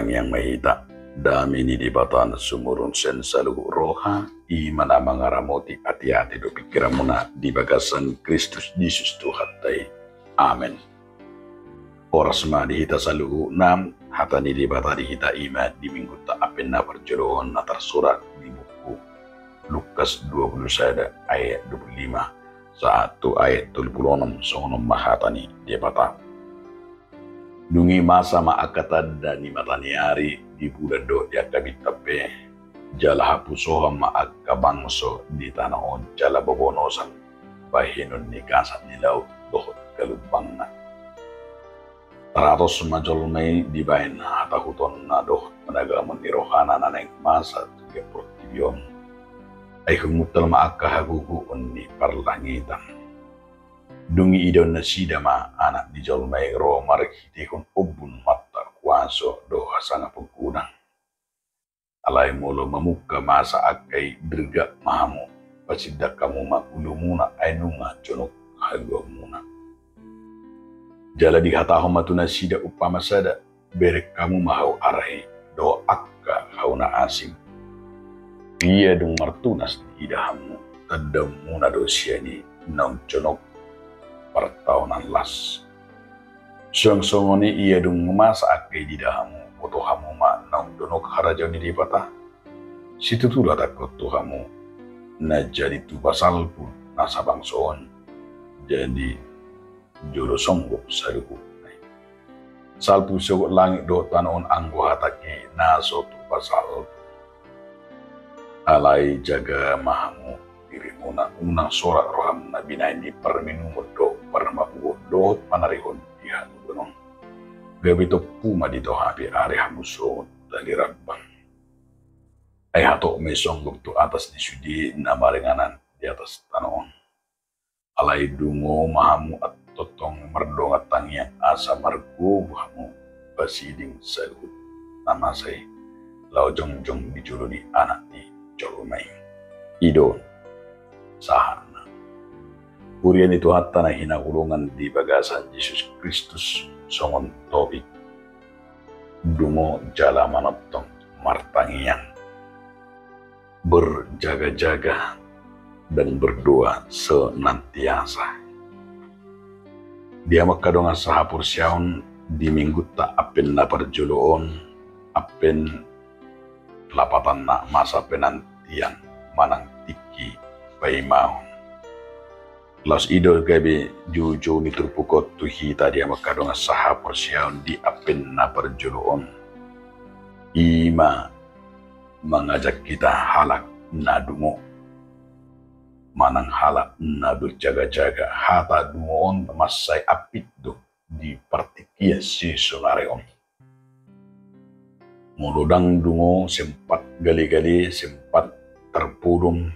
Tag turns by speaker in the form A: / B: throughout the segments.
A: Tuhan yang mahita, dami ni di batan sumurun sen saluhu roha, imana mangaramoti hati-hati do pikiran muna di bagasan Kristus Yesus Tuhan tai. Amen. Oras ma di hita saluhu nam, hata ni di bata di hita ima di minggu ta apen na perjodohan na tersurat di buku Lukas 21 ayat 25, 1 ayat 26 songonom mahatani di bata. Dungi masa maakatan dan matani hari di bulan do ya kabitape jala hapusoha maaka bangso di tanah on jala bobonosan bahinun ni kasat ni laut dohot kalubang na taratos majolmay di bahin hatahuton na dohot managaman ni rohana na neng masa tiga protibion ay humutal maaka haguguon ni parlangitan. Dungi idon na sidama anak di jolmay ro marikhitikon ubun mata kuaso doha sanga pagkunang. Alay molo mamuka masa akay dirga mahamu pasidak kamu makulu muna ay nunga conok hagwa muna. Jala di hataho matuna sida upamasada berek kamu mahau arahi do akka hauna asing. Iya dung martunas di idahamu tadam muna dosiani nang conok pertahunan las. Song-songoni iya dung masa akay di dahamu foto hamu ma nang donok harajaw ni dipata. Situ tulah takut tuhamu na jadi tu basal pun nasa bangsoon jadi jodoh songgok saluku. Salpu sogot langit do tanon anggo hataki naso tu basal. Alai jaga mahamu diri unang sorak roham na binay ni perminum do parmaku do panarihon diha gunung. Gabito puma dito hapi ari hamuso dari rabbang. Ay hato may songgok to atas ni sudi na maringanan di atas tanon. Alay dungo mahamu at totong merdongat tangian asa margo hamu pasiding salut namasay lau jong-jong dijulu ni anak ni jolumay. Idon sahana. Purian itu hatta na hinakulungan di bagasan Yesus Kristus songon topik. Dungo jala manotong martangian. Berjaga-jaga dan berdoa senantiasa. Dia makadonga sahapur siaon di minggu tak apen na perjoloon, apen lapatan na masa penantian manang tiki paimahon. Los idol gabi juju ni turpukot tuhita dia makadonga sahapur siaon di apen na perjoloon. Ima mengajak kita halak nadungo. Manang halak na berjaga-jaga hata dumoon masay apit do di partikia si sonareon. Muludang dungo sempat gali-gali sempat terpurung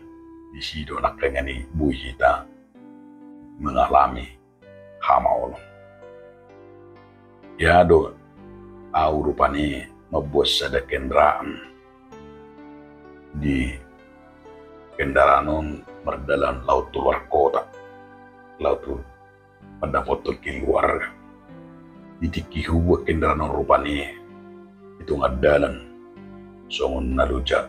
A: di sido nakengani buhita mengalami hamaolong. Ya do au rupani mabuat sada kendaraan di kendaraan merdalan laut luar kota, laut pada foto keluar di tiki huwa kendaraan rupani itu ngadalan songon naluja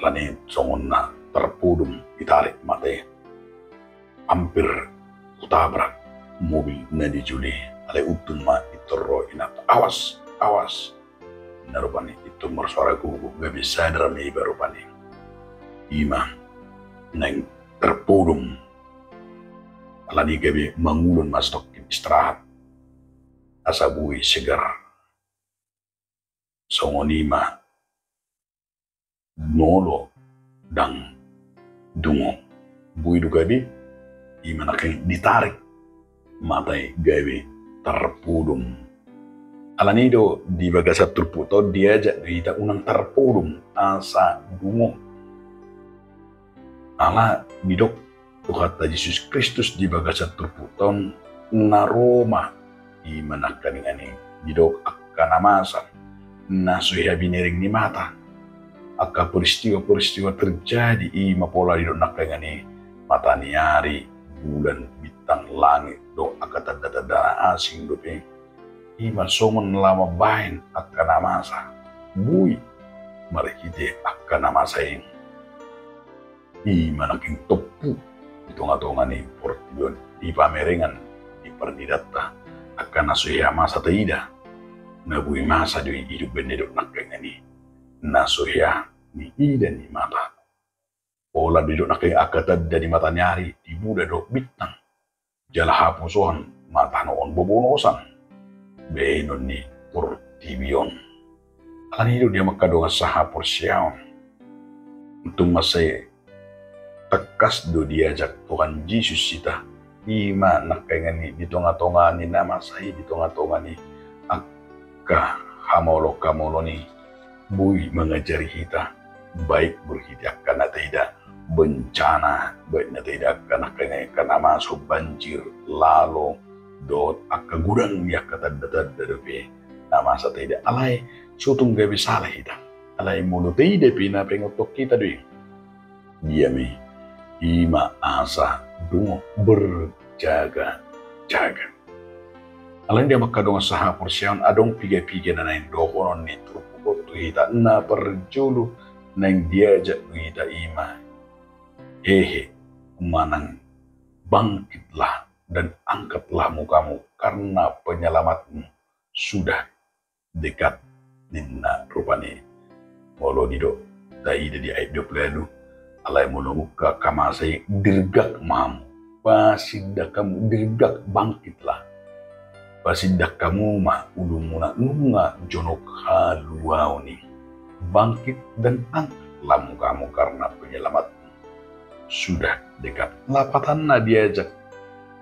A: lani songon na terpudum ditarik mate hampir kutabrak mobil na dijuli alay utun ma itoro inat awas na rupani itu mersuara gugu gabi sadar may iba rupani ima nang terpurung alani gabi mangulun mastok istirahat asa bui segar songonima nolo dang dungo bui du gabi ima naking ditarik matay gabi terpurung alani do di bagasat turputo diajak kita unang terpurung asa dungo ala bidok tukata Yesus Kristus di bagasan turputon na Roma i manakkaningani bidok akka namasa na suya biniring ni mata akka peristiwa-peristiwa terjadi i mapola di nakkaningani mata niari bulan bintang langit do akka tanda-tanda asing dope Iman soman lama bain akan amasa. Bui marikite akan amasa yang iman aking topu itunga-tunga ni portion di pamerengan di pernidata akan nasuya masa taida nabui masa di hidup benedok nakeng ni nasuya ni ida ni mata pola bidok nakeng akatad dari mata nyari di buda dok bitang jala hapusohan mata noon bobonosan benon ni portibion alan hidup dia makadonga saha porsiaon untuk masa tekas do diajak Tuhan Yesus kita ima nakaingan ni di tonga-tonga ni nama saya di tonga-tonga ni akka hamolo kamolo ni bui mengajari kita baik berhiti akan tidak bencana baik tidak akan karena masuk banjir lalu dot akka gudang ya kata dadapi nama saya tidak alai sutung gak bisa lah kita alai mulut tidak pina pengotok kita deh diami ima asa dungo berjaga-jaga. Alain dia makadong saha porsian adong piga-piga na nain dokonon ni trupo tu hita na perjulu nang diajak kita ima. Manang bangkitlah dan angkatlah mukamu karena penyelamatmu sudah dekat nina rupani. Molo dido taida di ayat 20 alay mo ka kamasay dirgak mamu pasindak kamu dirgak bangkitlah pasindak kamu ma ulung muna nunga jonok haluaw ni bangkit dan angkatlah mukamu karena penyelamat sudah dekat lapatan na diajak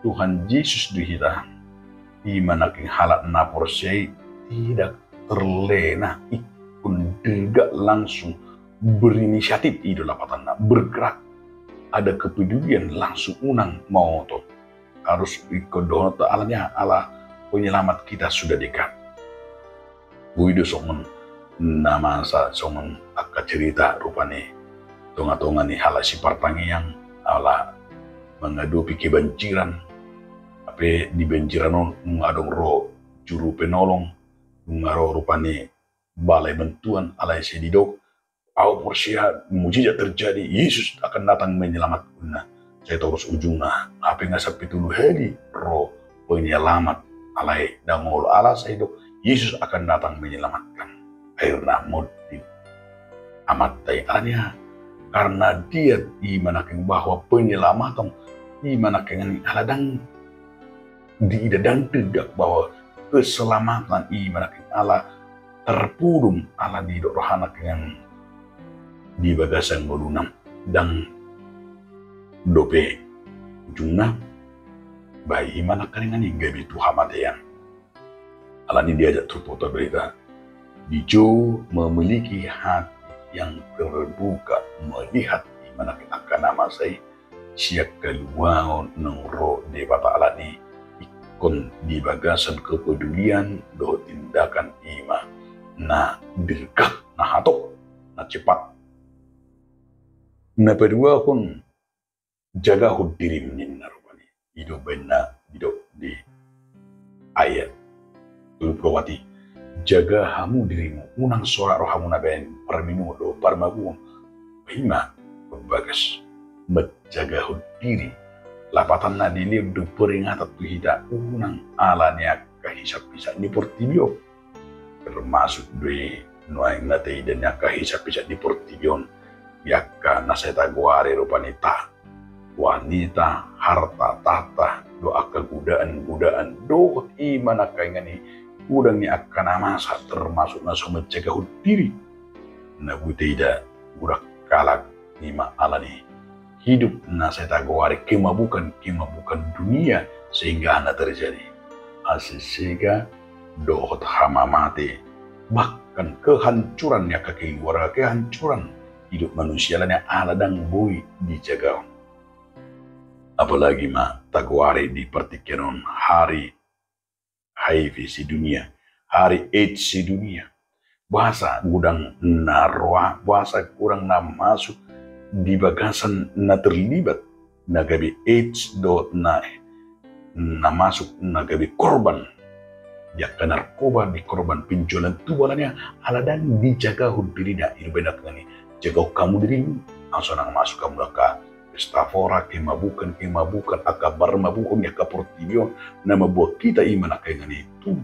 A: Tuhan Yesus dihita imanaking halat na porsay tidak terlena ikun dirgak langsung berinisiatif itu lapatan bergerak ada kepedulian langsung unang mau to harus ikut doa alanya ala penyelamat kita sudah dekat buido songon nama sa songon akka cerita rupane tonga-tonga ni hala si partangi yang ala menghadapi kebanjiran apa di banjiran ngadong ro juru penolong ngaro rupane balai bantuan ala sedidok porsia mujizat terjadi Yesus akan datang menyelamatkan saya terus ujungnya apa yang sampai dulu hari roh penyelamat alai dangol ala saya dok Yesus akan datang menyelamatkan akhirnya motif amat tayanya karena dia imanaking bahwa penyelamatan imanaking aladang dan tidak bahwa keselamatan imanaking ala terpudum ala di rohana yang di bagasan molunam dan dope ujungna bayi mana kalingan hingga bitu hamadayan alani diajak terputar berita dijo memiliki hati yang terbuka melihat di mana akan nama saya siap keluar nongro di bapa alani ikon di bagasan kepedulian do tindakan ima na dirgak na hatok na cepat na kedua pun jaga diri meninna rupani hidup benar hidup di ayat Tulprawati jaga hamu dirimu unang sorak rohamu naben perminu do parmagu hima berbagas menjaga diri lapatan na dilir do peringatan tu hida unang alanya kahisap bisa ni portibio termasuk dui noang na teidanya kahisap bisa di portibion yakka naseta guare rupanita wanita harta tahta doa kegudaan doa iman akaingani udang ni akan amasa termasuk naso mencegah diri nabu tidak budak kalak nima alani hidup naseta guare kemabukan dunia sehingga anda terjadi asisiga dohot hamamate bahkan kehancuran ya kaki warga kehancuran hidup manusia lainnya aladang bui dijaga apalagi taguari di pertikiran hari HIV si dunia hari AIDS si dunia bahasa gudang narwa bahasa kurang na masuk di bagasan na terlibat nagabi AIDS dot na masuk nagabi korban dia kena narkoba di korban penjualan tubuhnya aladang dijaga diri dah iru benak ngani jaga kamu diri asonang masuk kamu laka pestafora kemabukan akabar mabukan ya kaportibio nama buat kita iman ngani itu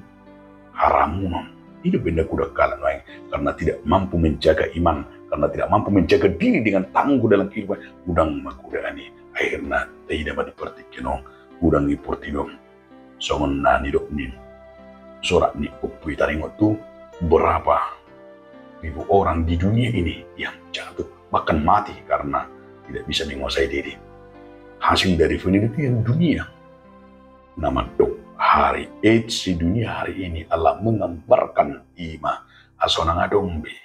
A: haramun hidup benda kuda kalah noy karena tidak mampu menjaga iman karena tidak mampu menjaga diri dengan tangguh dalam kehidupan udang makuda ani akhirnya tidak dapat dipertikin udang iportibio songon nani dok nin sorak ni upui taringot tu berapa ribu orang di dunia ini yang jatuh bahkan mati karena tidak bisa menguasai diri. Hasil dari penelitian dunia nama dok hari AIDS di dunia hari ini Allah menggambarkan ima asonang adombe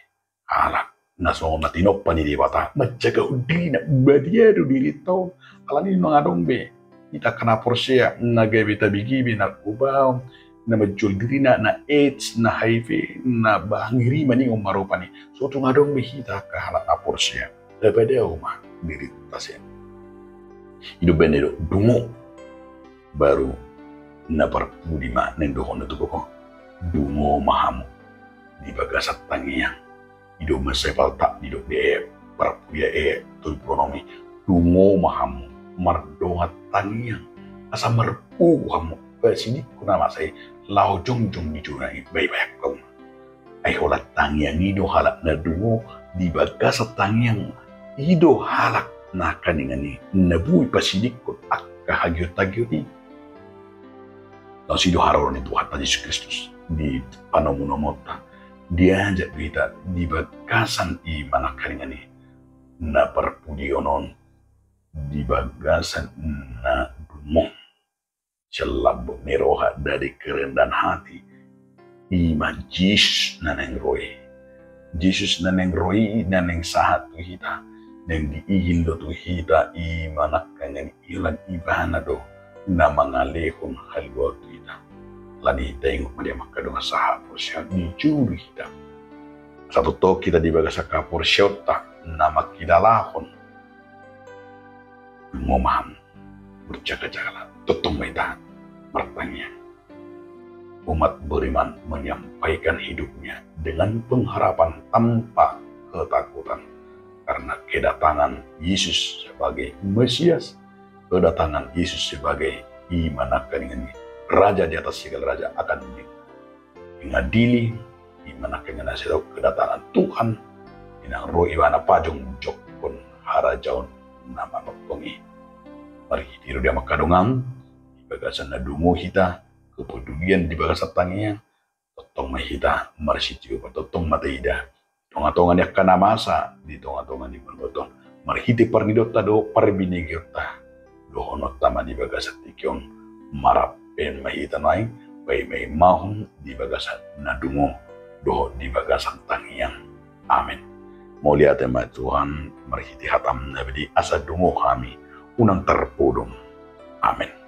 A: alak nasong matinok panidibata menjaga diri nak badia diri tau ala ni mengadombe kita kena porsia nagabita bigibi narkoba na majul diri na AIDS, na HIV, na bahangiri maning umarupani. So ito nga dong mahita kahalat na porsya. Dapat umah diri tasya. Ito benero dungo baru na parpudima ng dohon na tuko ko. Dungo mahamu di bagasat tangiyang. Ito masepal tak ito de parpuya to ekonomi. Dungo mahamu mardongat tangiyang. Asa marpu kamu sini kuna masay lao jong di jurang baik-baik kong ay holat tangyang ido halak na dungo di baga sa tangyang ido halak na kaningani nabuhi pasidik ko ak kahagyo-tagyo ni lalu sido haraw ni Tuhan Yesus Kristus di panamunamota diajak kita di bagasan i mana kaningani na parpudionon di bagasan na dungo celab meroha dari kerendahan hati iman Yesus naneng roi naneng sahat tu kita neng diihil do tu kita iman kangen ilan ibana do na mangalehon halwa tu kita lani tengok dia makadong sahat porsyat di juri kita satu to kita di bagasa ka porsyota nama kidalahon ngomam berjaga-jagalah tutong kita bertanya. Umat beriman menyampaikan hidupnya dengan pengharapan tanpa ketakutan karena kedatangan Yesus sebagai Mesias, kedatangan Yesus sebagai iman akan ini Raja di atas segala raja akan mengadili iman akan ini kedatangan Tuhan inang roh iwana pajong jokpun harajaun nama noktongi mari tiru dia makadongang bagasan na dungo kita kepedulian di bagasan tangian totong mahita marsitio patotong mataida tonga-tonga niya kanamasa di tonga-tonga di berboton marhiti parnidota do parbinigirta dohonot tama di bagasan tikyon marapen mahita naing may mahon di bagasan na dungo doho di bagasan tangian amin mulia tema Tuhan marhiti hatam nabidi asa dungo kami unang terpudong amin.